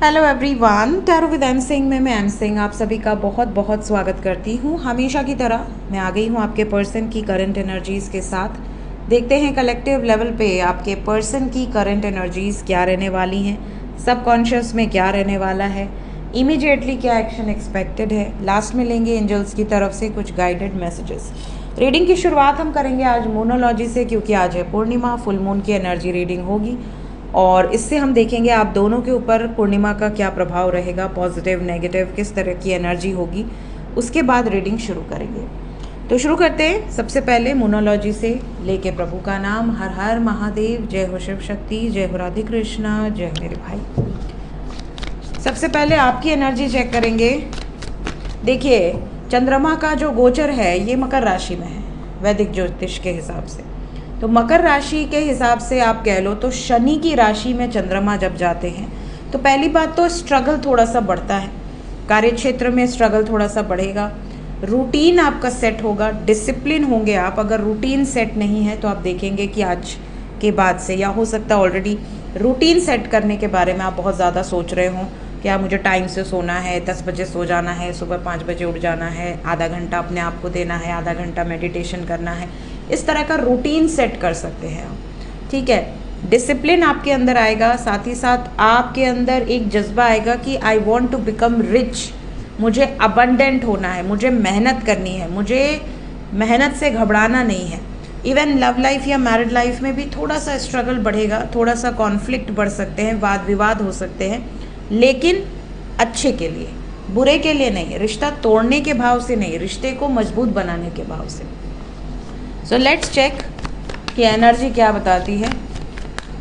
Hello everyone, tarot with M Singh में मैं M Singh आप सभी का बहुत बहुत स्वागत करती हूँ। हमेशा की तरह मैं आ गई हूँ आपके पर्सन की करंट एनर्जीज़ के साथ। देखते हैं कलेक्टिव लेवल पे आपके पर्सन की करंट एनर्जीज़ क्या रहने वाली हैं, सबकॉन्शियस में क्या रहने वाला है, इमीडिएटली क्या एक्शन एक्सपेक्टेड है। लास्ट में लेंगे एंजल्स की तरफ से कुछ गाइडेड मैसेजेस। रीडिंग की शुरुआत हम करेंगे आज मोनोलॉजी से, क्योंकि आज है पूर्णिमा, फुल मून की एनर्जी रीडिंग होगी और इससे हम देखेंगे आप दोनों के ऊपर पूर्णिमा का क्या प्रभाव रहेगा, पॉजिटिव नेगेटिव किस तरह की एनर्जी होगी। उसके बाद रीडिंग शुरू करेंगे। तो शुरू करते हैं सबसे पहले मोनोलॉजी से। लेके प्रभु का नाम, हर हर महादेव, जय हो शिव शक्ति, जय हो राधे कृष्णा, जय मेरे भाई। सबसे पहले आपकी एनर्जी चेक करेंगे। देखिए, चंद्रमा का जो गोचर है ये मकर राशि में है वैदिक ज्योतिष के हिसाब से। तो मकर राशि के हिसाब से आप कह लो तो शनि की राशि में चंद्रमा जब जाते हैं तो पहली बात तो स्ट्रगल थोड़ा सा बढ़ता है, कार्य क्षेत्र में स्ट्रगल थोड़ा सा बढ़ेगा। रूटीन आपका सेट होगा, डिसिप्लिन होंगे आप। अगर रूटीन सेट नहीं है तो आप देखेंगे कि आज के बाद से, या हो सकता है ऑलरेडी रूटीन सेट करने के बारे में आप बहुत ज़्यादा सोच रहे हो। क्या मुझे टाइम से सोना है, 10 बजे सो जाना है, सुबह 5 बजे उठ जाना है, आधा घंटा अपने आप को देना है, आधा घंटा मेडिटेशन करना है। इस तरह का रूटीन सेट कर सकते हैं आप, ठीक है। डिसिप्लिन आपके अंदर आएगा, साथ ही साथ आपके अंदर एक जज्बा आएगा कि I want to become rich, मुझे अबंडेंट होना है, मुझे मेहनत करनी है, मुझे मेहनत से घबराना नहीं है। इवन लव लाइफ या मैरिड लाइफ में भी थोड़ा सा स्ट्रगल बढ़ेगा, थोड़ा सा कॉन्फ्लिक्ट बढ़ सकते हैं, वाद विवाद हो सकते हैं, लेकिन अच्छे के लिए, बुरे के लिए नहीं। रिश्ता तोड़ने के भाव से नहीं, रिश्ते को मजबूत बनाने के भाव से। सो लेट्स चेक कि एनर्जी क्या बताती है।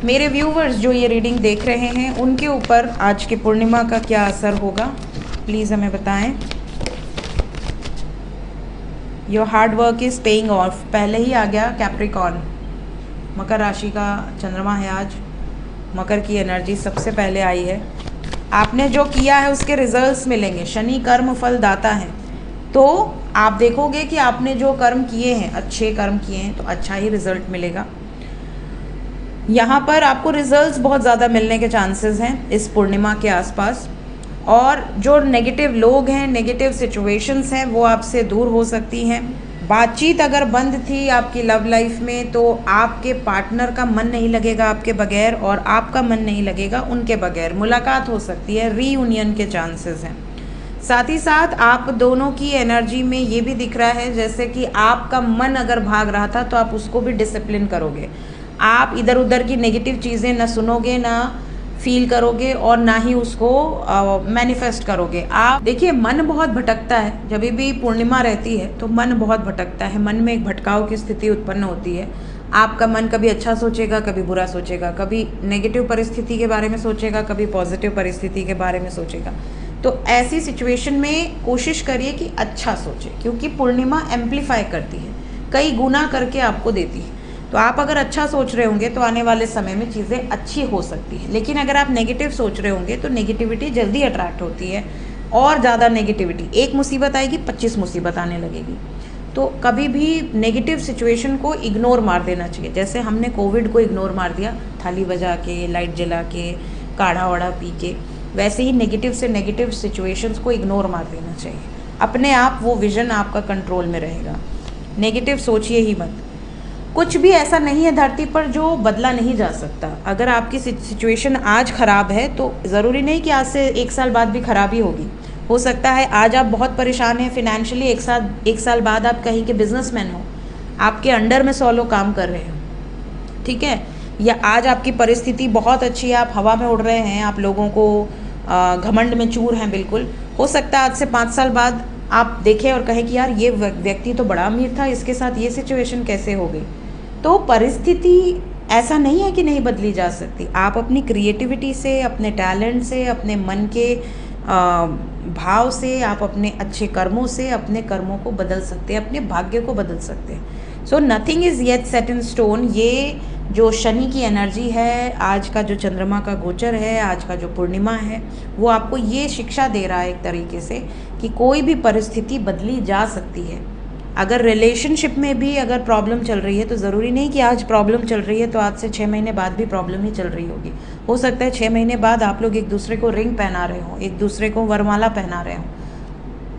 मेरे व्यूवर्स जो ये रीडिंग देख रहे हैं उनके ऊपर आज की पूर्णिमा का क्या असर होगा, प्लीज़ हमें बताएं। Your hard work is paying off, पहले ही आ गया कैप्रिकॉर्न। मकर राशि का चंद्रमा है आज, मकर की एनर्जी सबसे पहले आई है। आपने जो किया है उसके रिजल्ट्स मिलेंगे। शनि कर्म फल दाता है, तो आप देखोगे कि आपने जो कर्म किए हैं, अच्छे कर्म किए हैं, तो अच्छा ही रिजल्ट मिलेगा। यहाँ पर आपको रिजल्ट्स बहुत ज़्यादा मिलने के चांसेस हैं इस पूर्णिमा के आसपास। और जो नेगेटिव लोग हैं, नेगेटिव सिचुएशंस हैं, वो आपसे दूर हो सकती हैं। बातचीत अगर बंद थी आपकी लव लाइफ में तो आपके पार्टनर का मन नहीं लगेगा आपके बगैर, और आपका मन नहीं लगेगा उनके बगैर। मुलाकात हो सकती है, रीयूनियन के चांसेस हैं। साथ ही साथ आप दोनों की एनर्जी में ये भी दिख रहा है जैसे कि आपका मन अगर भाग रहा था तो आप उसको भी डिसिप्लिन करोगे। आप इधर उधर की नेगेटिव चीज़ें ना सुनोगे, ना फील करोगे, और ना ही उसको मैनिफेस्ट करोगे। आप देखिए, मन बहुत भटकता है, जब भी पूर्णिमा रहती है तो मन बहुत भटकता है, मन में एक भटकाव की स्थिति उत्पन्न होती है। आपका मन कभी अच्छा सोचेगा, कभी बुरा सोचेगा, कभी नेगेटिव परिस्थिति के बारे में सोचेगा, कभी पॉजिटिव परिस्थिति के बारे में सोचेगा। तो ऐसी सिचुएशन में कोशिश करिए कि अच्छा सोचे, क्योंकि पूर्णिमा एम्पलीफाई करती है, कई गुना करके आपको देती है। तो आप अगर अच्छा सोच रहे होंगे तो आने वाले समय में चीज़ें अच्छी हो सकती है, लेकिन अगर आप नेगेटिव सोच रहे होंगे तो नेगेटिविटी जल्दी अट्रैक्ट होती है, और ज़्यादा नेगेटिविटी, एक मुसीबत आएगी 25 मुसीबत आने लगेगी। तो कभी भी नेगेटिव सिचुएशन को इग्नोर मार देना चाहिए। जैसे हमने कोविड को इग्नोर मार दिया, थाली बजा के, लाइट जला के, काढ़ा वाढ़ा पी के, वैसे ही नेगेटिव से नेगेटिव सिचुएशंस को इग्नोर मार देना चाहिए। अपने आप वो विजन आपका कंट्रोल में रहेगा। नेगेटिव सोचिए ही मत। कुछ भी ऐसा नहीं है धरती पर जो बदला नहीं जा सकता। अगर आपकी सिचुएशन आज ख़राब है तो ज़रूरी नहीं कि आज से 1 साल बाद भी ख़राब ही होगी। हो सकता है आज आप बहुत परेशान हैं फिनेंशियली, 1 साल बाद आप कहीं के बिजनेसमैन हो, आपके अंडर में 100 लोग काम कर रहे हो, ठीक है। या आज आपकी परिस्थिति बहुत अच्छी है, आप हवा में उड़ रहे हैं, आप लोगों को घमंड में चूर हैं बिल्कुल। हो सकता है आज से 5 साल बाद आप देखें और कहें कि यार ये व्यक्ति तो बड़ा अमीर था, इसके साथ ये सिचुएशन कैसे हो गई। तो परिस्थिति ऐसा नहीं है कि नहीं बदली जा सकती। आप अपनी क्रिएटिविटी से, अपने टैलेंट से, अपने मन के भाव से, आप अपने अच्छे कर्मों से अपने कर्मों को बदल सकते हैं, अपने भाग्य को बदल सकते हैं। So nothing is yet set in stone. ये जो शनि की एनर्जी है, आज का जो चंद्रमा का गोचर है, आज का जो पूर्णिमा है, वो आपको ये शिक्षा दे रहा है एक तरीके से कि कोई भी परिस्थिति बदली जा सकती है। अगर रिलेशनशिप में भी अगर प्रॉब्लम चल रही है तो ज़रूरी नहीं कि आज प्रॉब्लम चल रही है तो आज से 6 महीने बाद भी प्रॉब्लम ही चल रही होगी। हो सकता है 6 महीने बाद आप लोग एक दूसरे को रिंग पहना रहे हो, एक दूसरे को वरमाला पहना रहे हो।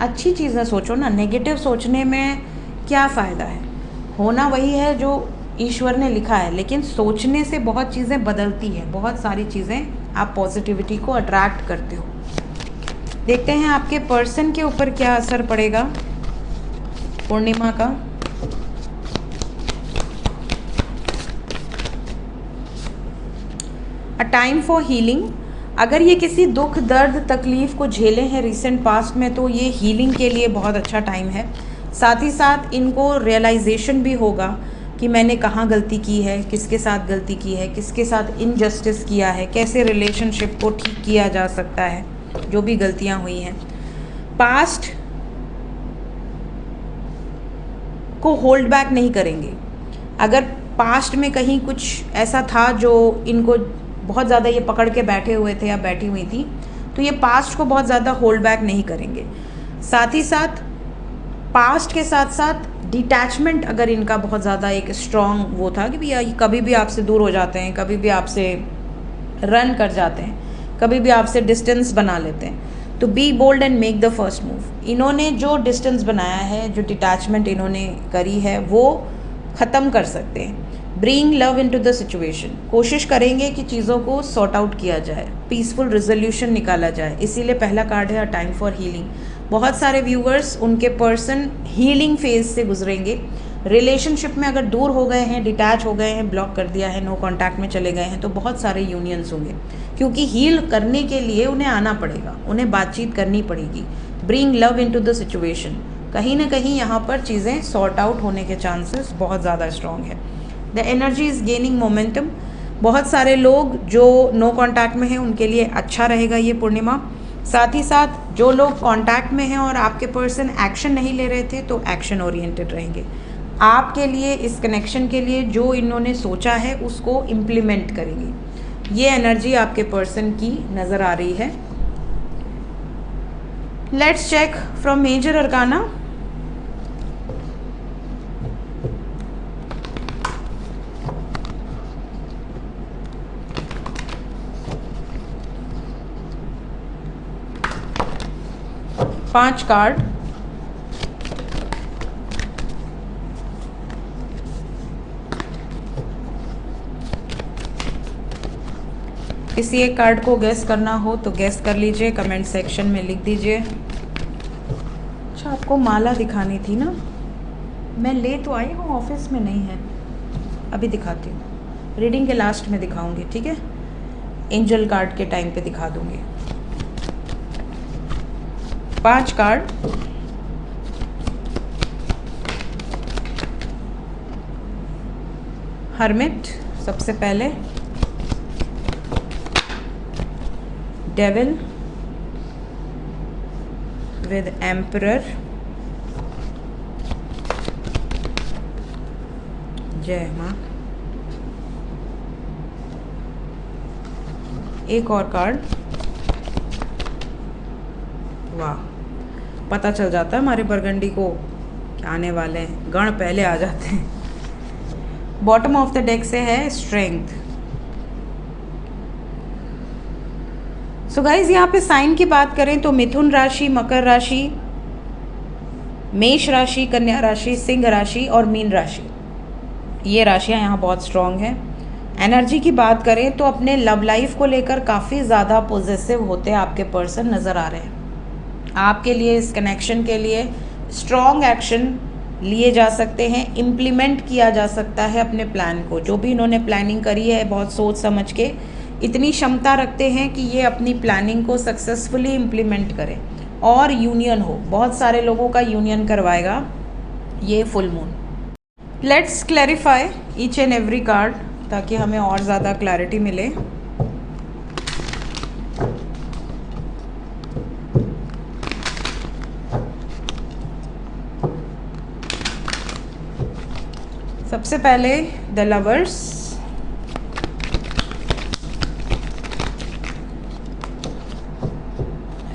अच्छी चीज़ें सोचो ना, नेगेटिव सोचने में क्या फ़ायदा है। होना वही है जो ईश्वर ने लिखा है, लेकिन सोचने से बहुत चीज़ें बदलती है, बहुत सारी चीज़ें आप पॉजिटिविटी को अट्रैक्ट करते हो। देखते हैं आपके पर्सन के ऊपर क्या असर पड़ेगा पूर्णिमा का। A time for healing. अगर ये किसी दुख दर्द तकलीफ़ को झेले हैं रिसेंट पास्ट में तो ये हीलिंग के लिए बहुत अच्छा टाइम है। साथ ही साथ इनको रियलाइजेशन भी होगा कि मैंने कहाँ गलती की है, किसके साथ गलती की है, किसके साथ इनजस्टिस किया है, कैसे रिलेशनशिप को ठीक किया जा सकता है, जो भी गलतियाँ हुई हैं। पास्ट को होल्ड बैक नहीं करेंगे। अगर पास्ट में कहीं कुछ ऐसा था जो इनको बहुत ज़्यादा ये पकड़ के बैठे हुए थे या बैठी हुई थी, तो ये पास्ट को बहुत ज़्यादा होल्ड बैक नहीं करेंगे। साथ ही साथ पास्ट के साथ साथ डिटैचमेंट, अगर इनका बहुत ज़्यादा एक स्ट्रॉन्ग वो था कि भैया कभी भी आपसे दूर हो जाते हैं, कभी भी आपसे रन कर जाते हैं, कभी भी आपसे डिस्टेंस बना लेते हैं, तो be bold and make the first move. इन्होंने जो डिस्टेंस बनाया है, जो डिटैचमेंट इन्होंने करी है, वो ख़त्म कर सकते हैं। Bring love into the situation. कोशिश करेंगे कि चीज़ों को सॉर्ट आउट किया जाए, पीसफुल रिजोल्यूशन निकाला जाए। इसीलिए पहला कार्ड है अ टाइम फॉर हीलिंग। बहुत सारे व्यूवर्स, उनके पर्सन हीलिंग फेज से गुजरेंगे। रिलेशनशिप में अगर दूर हो गए हैं, डिटैच हो गए हैं, ब्लॉक कर दिया है, नो कांटेक्ट में चले गए हैं, तो बहुत सारे यूनियंस होंगे, क्योंकि हील करने के लिए उन्हें आना पड़ेगा, उन्हें बातचीत करनी पड़ेगी। Bring love into the situation. कहीं ना कहीं यहाँ पर चीज़ें सॉर्ट आउट होने के चांसेस बहुत ज़्यादा स्ट्रॉन्ग है। The energy is gaining momentum. बहुत सारे लोग जो नो कांटेक्ट में हैं उनके लिए अच्छा रहेगा ये पूर्णिमा। साथ ही साथ जो लोग कांटेक्ट में हैं और आपके पर्सन एक्शन नहीं ले रहे थे, तो एक्शन ओरिएंटेड रहेंगे। आपके लिए, इस कनेक्शन के लिए जो इन्होंने सोचा है उसको इम्प्लीमेंट करेंगे। ये एनर्जी आपके पर्सन की नज़र आ रही है। Let's check from major arcana. पांच कार्ड। किसी एक कार्ड को गेस करना हो तो गेस कर लीजिए, कमेंट सेक्शन में लिख दीजिए। अच्छा, आपको माला दिखानी थी ना, मैं ले तो आई हूँ, ऑफिस में नहीं है, अभी दिखाती हूँ, रीडिंग के लास्ट में दिखाऊंगी, ठीक है? एंजल कार्ड के टाइम पे दिखा दूंगी। 5 कार्ड। हर्मिट सबसे पहले, डेविल विद एम्परर, जय माँ। एक और कार्ड। वाह, पता चल जाता है हमारे बरगंडी को आने वाले हैं, गण पहले आ जाते हैं। बॉटम ऑफ द डेक से है स्ट्रेंथ। सो गाइज, यहाँ पे साइन की बात करें तो मिथुन राशि, मकर राशि, मेष राशि, कन्या राशि, सिंह राशि और मीन राशि, ये राशियाँ यहाँ बहुत स्ट्रॉन्ग हैं। एनर्जी की बात करें तो अपने लव लाइफ को लेकर काफ़ी ज़्यादा पॉजिटिव होते आपके पर्सन नज़र आ रहे हैं। आपके लिए, इस कनेक्शन के लिए स्ट्रॉन्ग एक्शन लिए जा सकते हैं, इम्प्लीमेंट किया जा सकता है अपने प्लान को। जो भी इन्होंने प्लानिंग करी है बहुत सोच समझ के, इतनी क्षमता रखते हैं कि ये अपनी प्लानिंग को सक्सेसफुली इम्प्लीमेंट करें और यूनियन हो। बहुत सारे लोगों का यूनियन करवाएगा ये full moon. Let's clarify each and every card ताकि हमें और ज़्यादा क्लैरिटी मिले। सबसे पहले द लवर्स,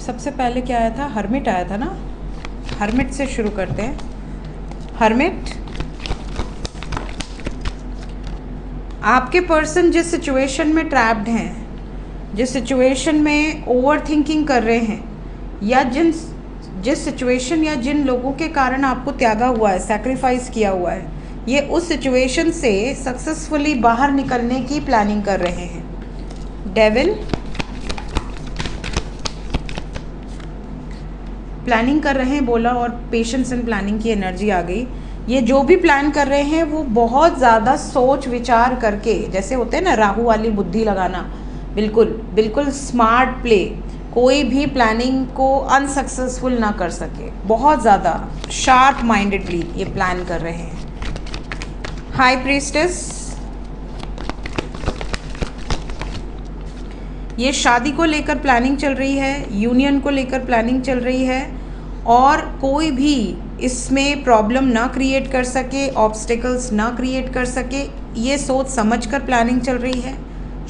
सबसे पहले क्या आया था? हर्मिट आया था ना, हर्मिट से शुरू करते हैं। हर्मिट, आपके पर्सन जिस सिचुएशन में ट्रैप्ड हैं, जिस सिचुएशन में ओवर थिंकिंग कर रहे हैं, या जिस सिचुएशन या जिन लोगों के कारण आपको त्यागा हुआ है, सैक्रिफाइस किया हुआ है, ये उस सिचुएशन से सक्सेसफुली बाहर निकलने की प्लानिंग कर रहे हैं। डेविल, प्लानिंग कर रहे हैं बोला और पेशेंस एंड प्लानिंग की एनर्जी आ गई। ये जो भी प्लान कर रहे हैं वो बहुत ज़्यादा सोच विचार करके, जैसे होते हैं ना राहु वाली बुद्धि लगाना, बिल्कुल बिल्कुल स्मार्ट प्ले, कोई भी प्लानिंग को अनसक्सेसफुल ना कर सके, बहुत ज़्यादा शार्प माइंडेडली ये प्लान कर रहे हैं। हाई प्रीस्टेस, ये शादी को लेकर प्लानिंग चल रही है, यूनियन को लेकर प्लानिंग चल रही है, और कोई भी इसमें प्रॉब्लम ना क्रिएट कर सके, ऑब्स्टिकल्स ना क्रिएट कर सके, ये सोच समझकर प्लानिंग चल रही है।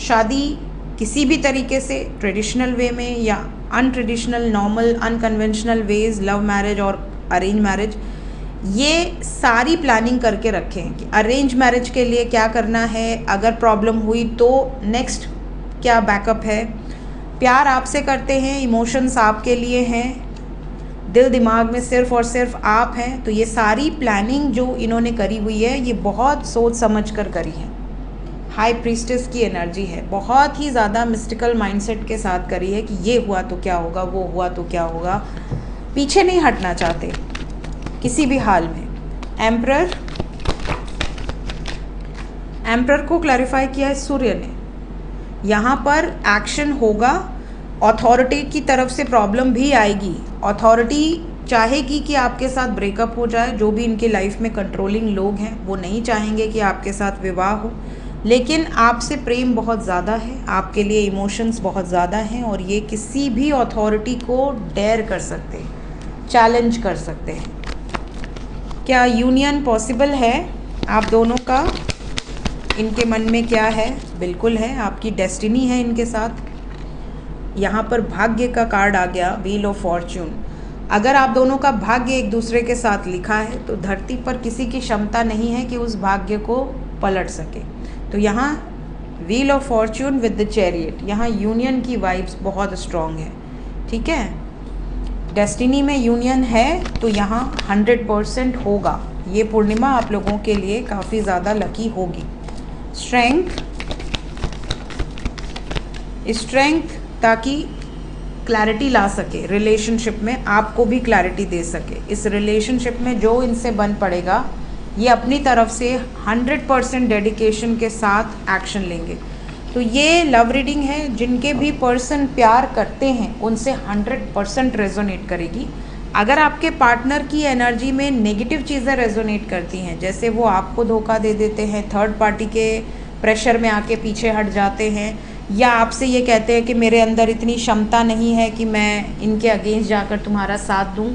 शादी किसी भी तरीके से, ट्रेडिशनल वे में या untraditional, normal, unconventional ways, love marriage और अरेंज मैरिज, ये सारी प्लानिंग करके रखें कि अरेंज मैरिज के लिए क्या करना है, अगर प्रॉब्लम हुई तो नेक्स्ट क्या बैकअप है। प्यार आपसे करते हैं, इमोशंस आपके लिए हैं, दिल दिमाग में सिर्फ और सिर्फ आप हैं। तो ये सारी प्लानिंग जो इन्होंने करी हुई है, ये बहुत सोच समझ कर करी है। हाई प्रीस्टेस की एनर्जी है, बहुत ही ज़्यादा मिस्टिकल माइंडसेट के साथ करी है कि ये हुआ तो क्या होगा, वो हुआ तो क्या होगा, पीछे नहीं हटना चाहते किसी भी हाल में। एम्परर को क्लैरिफाई किया है सूर्य ने, यहाँ पर एक्शन होगा, अथॉरिटी की तरफ से प्रॉब्लम भी आएगी, अथॉरिटी चाहेगी कि आपके साथ ब्रेकअप हो जाए, जो भी इनके लाइफ में कंट्रोलिंग लोग हैं वो नहीं चाहेंगे कि आपके साथ विवाह हो, लेकिन आपसे प्रेम बहुत ज़्यादा है, आपके लिए इमोशंस बहुत ज़्यादा हैं, और ये किसी भी अथॉरिटी को डेयर कर सकते हैं, चैलेंज कर सकते हैं। क्या यूनियन पॉसिबल है आप दोनों का? इनके मन में क्या है? बिल्कुल है, आपकी डेस्टिनी है इनके साथ। यहाँ पर भाग्य का कार्ड आ गया, व्हील ऑफ फॉर्च्यून। अगर आप दोनों का भाग्य एक दूसरे के साथ लिखा है तो धरती पर किसी की क्षमता नहीं है कि उस भाग्य को पलट सके। तो यहाँ wheel of Fortune with the chariot, यहाँ यूनियन की वाइब्स बहुत स्ट्रॉन्ग है, ठीक है। डेस्टिनी में यूनियन है तो यहाँ 100% होगा। ये पूर्णिमा आप लोगों के लिए काफ़ी ज़्यादा लकी होगी। स्ट्रेंथ ताकि क्लैरिटी ला सके रिलेशनशिप में, आपको भी क्लैरिटी दे सके। इस रिलेशनशिप में जो इनसे बन पड़ेगा, ये अपनी तरफ से 100% डेडिकेशन के साथ एक्शन लेंगे। तो ये लव रीडिंग है, जिनके भी पर्सन प्यार करते हैं उनसे 100% रेजोनेट करेगी। अगर आपके पार्टनर की एनर्जी में नेगेटिव चीज़ें रेजोनेट करती हैं, जैसे वो आपको धोखा दे देते हैं, थर्ड पार्टी के प्रेशर में आके पीछे हट जाते हैं, या आपसे ये कहते हैं कि मेरे अंदर इतनी क्षमता नहीं है कि मैं इनके अगेंस्ट जाकर तुम्हारा साथ दूं,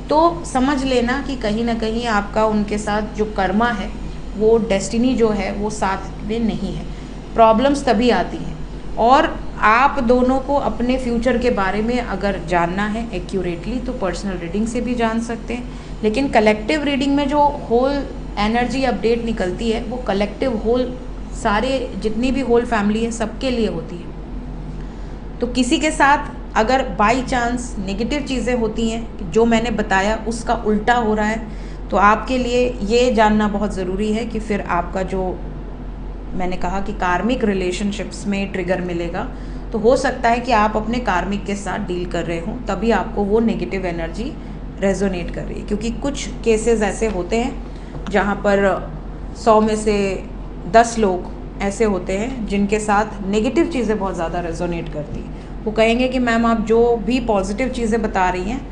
तो समझ लेना कि कहीं ना कहीं आपका उनके साथ जो कर्मा है, वो डेस्टिनी जो है वो साथ में नहीं है। प्रॉब्लम्स तभी आती हैं, और आप दोनों को अपने फ्यूचर के बारे में अगर जानना है एक्यूरेटली तो पर्सनल रीडिंग से भी जान सकते हैं, लेकिन कलेक्टिव रीडिंग में जो होल एनर्जी अपडेट निकलती है वो कलेक्टिव होल, सारे जितनी भी होल फैमिली है सबके लिए होती है। तो किसी के साथ अगर बाई चांस नेगेटिव चीज़ें होती हैं कि जो मैंने बताया उसका उल्टा हो रहा है, तो आपके लिए ये जानना बहुत ज़रूरी है कि फिर आपका जो मैंने कहा कि कार्मिक रिलेशनशिप्स में ट्रिगर मिलेगा, तो हो सकता है कि आप अपने कार्मिक के साथ डील कर रहे हो, तभी आपको वो नेगेटिव एनर्जी रेजोनेट कर रही है। क्योंकि कुछ केसेस ऐसे होते हैं जहाँ पर 100 में से 10 लोग ऐसे होते हैं जिनके साथ नेगेटिव चीज़ें बहुत ज़्यादा रेजोनेट करती हैं। वो कहेंगे कि मैम आप जो भी पॉजिटिव चीज़ें बता रही हैं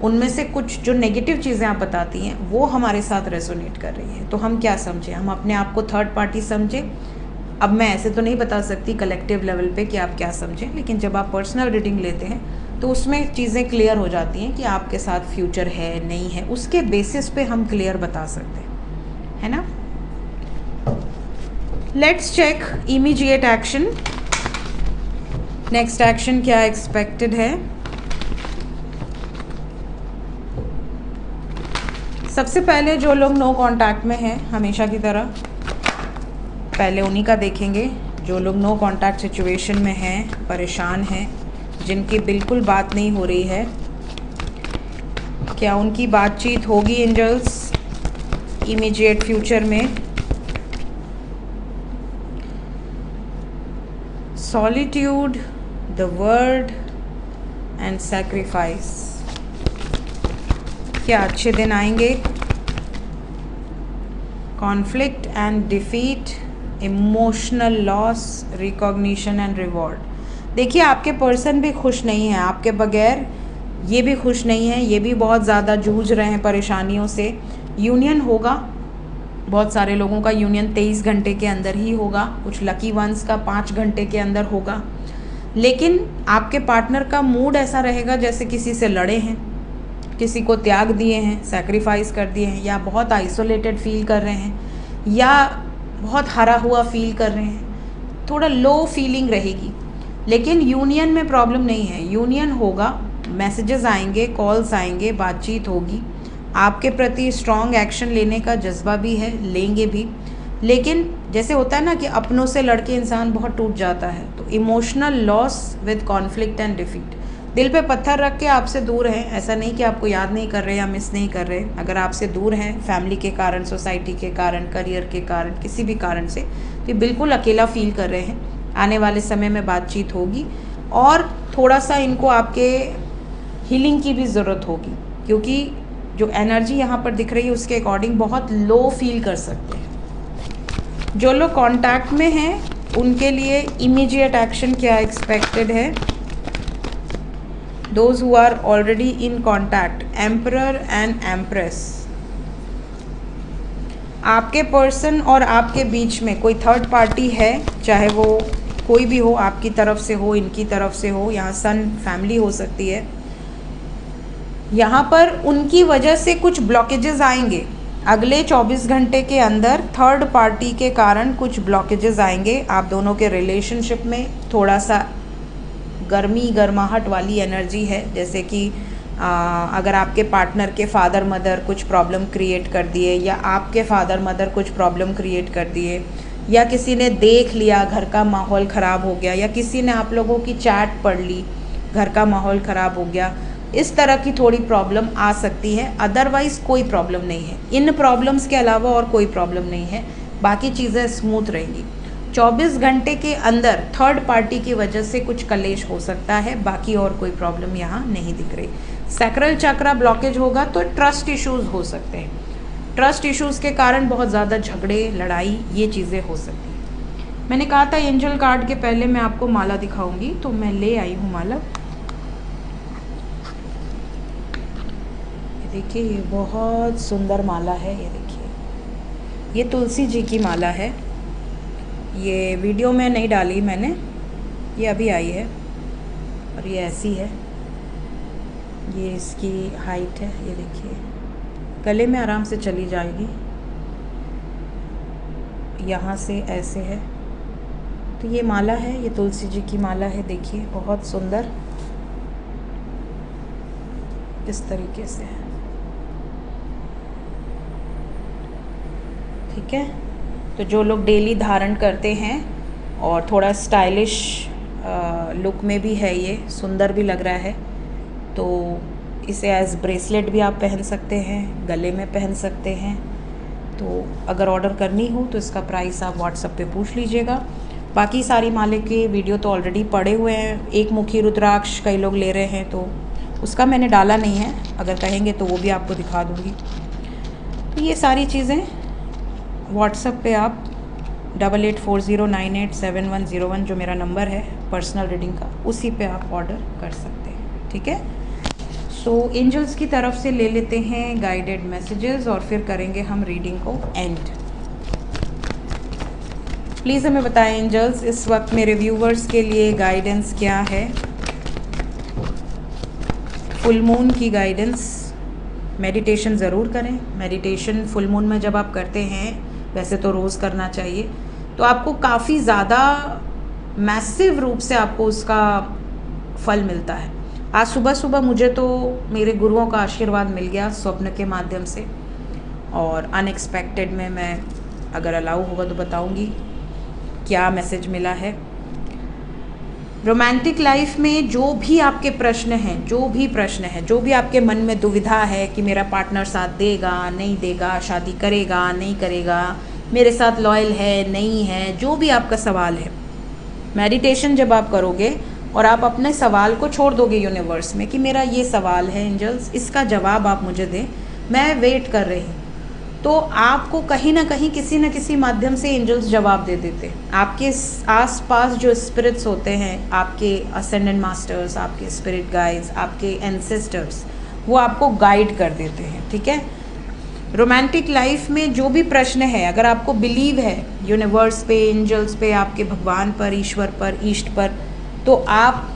उनमें से कुछ जो नेगेटिव चीज़ें आप बताती हैं वो हमारे साथ रेजोनेट कर रही हैं। तो हम क्या समझें? हम अपने आप को थर्ड पार्टी समझें। अब मैं ऐसे तो नहीं बता सकती कलेक्टिव लेवल पे कि आप क्या समझें, लेकिन जब आप पर्सनल रीडिंग लेते हैं तो उसमें चीज़ें क्लियर हो जाती हैं कि आपके साथ फ्यूचर है नहीं है, उसके बेसिस पे हम क्लियर बता सकते हैं, है ना। Let's check immediate action. Next action क्या एक्सपेक्टेड है? सबसे पहले जो लोग नो कांटेक्ट में हैं, हमेशा की तरह पहले उन्हीं का देखेंगे। जो लोग नो कांटेक्ट सिचुएशन में हैं, परेशान हैं, जिनकी बिल्कुल बात नहीं हो रही है, क्या उनकी बातचीत होगी एंजल्स इमीडिएट फ्यूचर में? Solitude, the word and sacrifice. क्या अच्छे दिन आएंगे? Conflict and defeat, emotional loss, recognition and reward. देखिए, आपके पर्सन भी खुश नहीं है आपके बगैर, ये भी खुश नहीं है, ये भी बहुत ज़्यादा जूझ रहे हैं परेशानियों से। यूनियन होगा, बहुत सारे लोगों का यूनियन 23 घंटे के अंदर ही होगा, कुछ लकी वंस का 5 घंटे के अंदर होगा। लेकिन आपके पार्टनर का मूड ऐसा रहेगा जैसे किसी से लड़े हैं, किसी को त्याग दिए हैं, सैक्रिफाइस कर दिए हैं, या बहुत आइसोलेटेड फील कर रहे हैं, या बहुत हारा हुआ फील कर रहे हैं, थोड़ा लो फीलिंग रहेगी। लेकिन यूनियन में प्रॉब्लम नहीं है, यूनियन होगा, मैसेजेस आएंगे, कॉल्स आएंगे, बातचीत होगी, आपके प्रति स्ट्रॉन्ग एक्शन लेने का जज्बा भी है, लेंगे भी। लेकिन जैसे होता है ना कि अपनों से लड़के इंसान बहुत टूट जाता है, तो emotional loss with conflict and defeat. दिल पे पत्थर रख के आपसे दूर हैं, ऐसा नहीं कि आपको याद नहीं कर रहे या मिस नहीं कर रहे। अगर आपसे दूर हैं फैमिली के कारण, सोसाइटी के कारण, करियर के कारण, किसी भी कारण से, तो ये बिल्कुल अकेला फील कर रहे हैं। आने वाले समय में बातचीत होगी और थोड़ा सा इनको आपके हीलिंग की भी ज़रूरत होगी, क्योंकि जो एनर्जी यहाँ पर दिख रही है उसके अकॉर्डिंग बहुत लो फील कर सकते हैं। जो लोग कांटेक्ट में हैं उनके लिए इमीडिएट एक्शन क्या एक्सपेक्टेड है? Those who are already in contact, emperor and empress. आपके पर्सन और आपके बीच में कोई थर्ड पार्टी है, चाहे वो कोई भी हो, आपकी तरफ से हो, इनकी तरफ से हो, यहाँ सन फैमिली हो सकती है। यहाँ पर उनकी वजह से कुछ ब्लॉकेजेस आएंगे अगले 24 घंटे के अंदर। थर्ड पार्टी के कारण कुछ ब्लॉकेजेस आएंगे आप दोनों के रिलेशनशिप में। थोड़ा सा गर्माहट वाली एनर्जी है, जैसे कि अगर आपके पार्टनर के फादर मदर कुछ प्रॉब्लम क्रिएट कर दिए, या आपके फादर मदर कुछ प्रॉब्लम क्रिएट कर दिए, या किसी ने देख लिया, घर का माहौल ख़राब हो गया, या किसी ने आप लोगों की चैट पढ़ ली, घर का माहौल ख़राब हो गया, इस तरह की थोड़ी प्रॉब्लम आ सकती है। अदरवाइज़ कोई प्रॉब्लम नहीं है, इन प्रॉब्लम्स के अलावा और कोई प्रॉब्लम नहीं है, बाकी चीज़ें स्मूथ रहेंगी। 24 घंटे के अंदर थर्ड पार्टी की वजह से कुछ कलेश हो सकता है, बाकी और कोई प्रॉब्लम यहाँ नहीं दिख रही। सैक्रल चक्रा ब्लॉकेज होगा तो ट्रस्ट इश्यूज़ हो सकते हैं, ट्रस्ट इश्यूज़ के कारण बहुत ज़्यादा झगड़े, लड़ाई, ये चीज़ें हो सकती हैं। मैंने कहा था एंजल कार्ड के पहले मैं आपको माला दिखाऊंगी, तो मैं ले आई हूँ माला। देखिए, ये बहुत सुंदर माला है, ये देखिए, ये तुलसी जी की माला है। ये वीडियो में नहीं डाली मैंने, ये अभी आई है, और ये ऐसी है, ये इसकी हाइट है, ये देखिए, गले में आराम से चली जाएगी, यहाँ से ऐसे है। तो ये माला है, ये तुलसी जी की माला है, देखिए बहुत सुंदर, इस तरीके से है, ठीक है। तो जो लोग डेली धारण करते हैं और थोड़ा स्टाइलिश लुक में भी है, ये सुंदर भी लग रहा है, तो इसे एज ब्रेसलेट भी आप पहन सकते हैं, गले में पहन सकते हैं। तो अगर ऑर्डर करनी हो तो इसका प्राइस आप व्हाट्सएप पे पूछ लीजिएगा। बाकी सारी माले के वीडियो तो ऑलरेडी पड़े हुए हैं। एक मुखी रुद्राक्ष कई लोग ले रहे हैं, तो उसका मैंने डाला नहीं है, अगर कहेंगे तो वो भी आपको दिखा दूँगी। तो ये सारी चीज़ें व्हाट्सएप पे आप 8840987101 जो मेरा नंबर है पर्सनल रीडिंग का, उसी पे आप ऑर्डर कर सकते हैं, ठीक है। सो एंजल्स की तरफ से ले लेते हैं गाइडेड मैसेजेस और फिर करेंगे हम रीडिंग को एंड। प्लीज़ हमें बताएं एंजल्स, इस वक्त मेरे व्यूवर्स के लिए गाइडेंस क्या है? फुल मून की गाइडेंस। मेडिटेशन ज़रूर करें। मेडिटेशन फुल मून में जब आप करते हैं, वैसे तो रोज़ करना चाहिए, तो आपको काफ़ी ज़्यादा मैसिव रूप से आपको उसका फल मिलता है। आज सुबह सुबह मुझे तो मेरे गुरुओं का आशीर्वाद मिल गया स्वप्न के माध्यम से। और अनएक्सपेक्टेड में मैं अगर अलाउ होगा तो बताऊंगी क्या मैसेज मिला है। रोमांटिक लाइफ में जो भी आपके प्रश्न हैं, जो भी आपके मन में दुविधा है कि मेरा पार्टनर साथ देगा नहीं देगा, शादी करेगा नहीं करेगा, मेरे साथ लॉयल है नहीं है, जो भी आपका सवाल है, मेडिटेशन जब आप करोगे और आप अपने सवाल को छोड़ दोगे यूनिवर्स में कि मेरा ये सवाल है एंजल्स, इसका जवाब आप मुझे दें, मैं वेट कर रही हूँ, तो आपको कहीं ना कहीं किसी न किसी माध्यम से एंजल्स जवाब दे देते हैं। आपके आसपास जो स्पिरिट्स होते हैं, आपके असेंडेंट मास्टर्स, आपके स्पिरिट गाइड्स, आपके एंसेस्टर्स, वो आपको गाइड कर देते हैं। ठीक है, रोमांटिक लाइफ में जो भी प्रश्न है, अगर आपको बिलीव है यूनिवर्स पे, एंजल्स पे, आपके भगवान पर, ईश्वर पर, ईष्ट पर, तो आप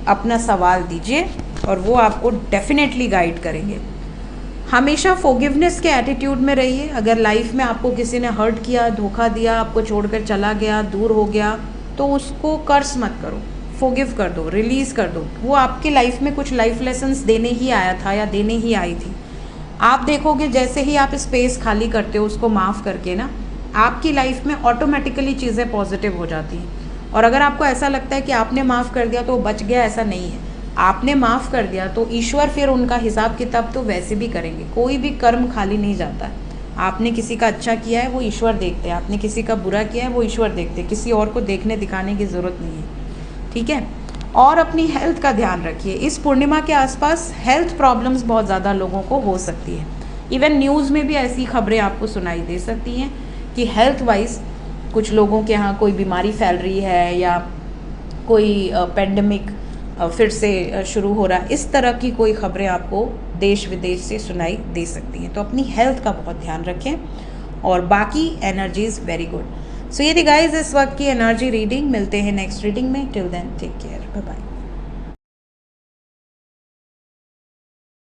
अपना सवाल दीजिए और वो आपको डेफिनेटली गाइड करेंगे। हमेशा फॉरगिवनेस के एटीट्यूड में रहिए। अगर लाइफ में आपको किसी ने हर्ट किया, धोखा दिया, आपको छोड़कर चला गया, दूर हो गया, तो उसको कर्स मत करो, फॉरगिव कर दो, रिलीज़ कर दो। वो आपकी लाइफ में कुछ लाइफ लेसन्स देने ही आया था या देने ही आई थी। आप देखोगे जैसे ही आप स्पेस खाली करते हो उसको माफ़ करके ना, आपकी लाइफ में ऑटोमेटिकली चीज़ें पॉजिटिव हो जाती हैं। और अगर आपको ऐसा लगता है कि आपने माफ़ कर दिया तो बच गया, ऐसा नहीं है। आपने माफ़ कर दिया तो ईश्वर फिर उनका हिसाब किताब तो वैसे भी करेंगे। कोई भी कर्म खाली नहीं जाता है। आपने किसी का अच्छा किया है वो ईश्वर देखते हैं, आपने किसी का बुरा किया है वो ईश्वर देखते हैं, किसी और को देखने दिखाने की ज़रूरत नहीं है। ठीक है, और अपनी हेल्थ का ध्यान रखिए। इस पूर्णिमा के आसपास हेल्थ प्रॉब्लम्स बहुत ज़्यादा लोगों को हो सकती है। इवन न्यूज़ में भी ऐसी खबरें आपको सुनाई दे सकती हैं कि हेल्थ वाइज कुछ लोगों के यहाँ कोई बीमारी फैल रही है या कोई पेंडेमिक फिर से शुरू हो रहा है। इस तरह की कोई खबरें आपको देश विदेश से सुनाई दे सकती हैं, तो अपनी हेल्थ का बहुत ध्यान रखें। और बाकी एनर्जीज वेरी गुड। सो ये थी गाइस इस वक्त की एनर्जी रीडिंग। मिलते हैं नेक्स्ट रीडिंग में। Till then take care, bye bye.